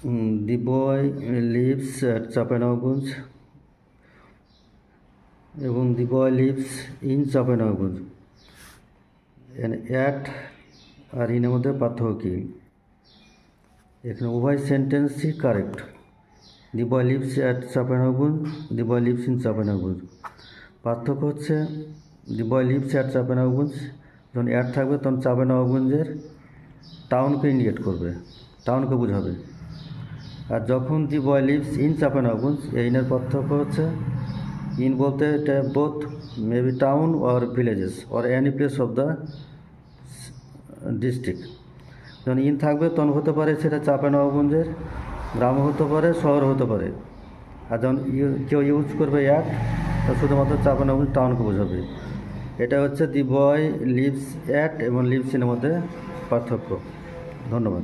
The boy lives at Chapainawabganj এবং the boy lives in Chapainawabganj. At আর ইনের মধ্যে পার্থক্য কী? এখানে উভয় সেন্টেন্সই correct. The boy lives at Chapainawabganj, the boy lives in Chapainawabganj. পার্থক্য হচ্ছে the boy lives at Chapainawabganj, যখন অ্যাড থাকবে তখন চাঁপাইনবাবগঞ্জের টাউনকে ইন্ডিকেট করবে, টাউনকে বোঝাবে। আর যখন দি বয় লিভস ইন চাঁপাইনবাবগঞ্জ, ইনের পার্থক্য হচ্ছে ইন বলতে এটা both maybe town or villages or any place of the district. যখন ইন থাকবে তখন হতে পারে সেটা চাঁপাইনবাবগঞ্জের গ্রামও হতে পারে, শহর হতে পারে। আর যখন কেউ ইউজ করবে অ্যাট, তা শুধুমাত্র চাঁপাইনবাবগঞ্জ টাউনকে বোঝাবে। এটা হচ্ছে দি বয় লিভস অ্যাট এবং লিভস ইনের মধ্যে পার্থক্য। ধন্যবাদ।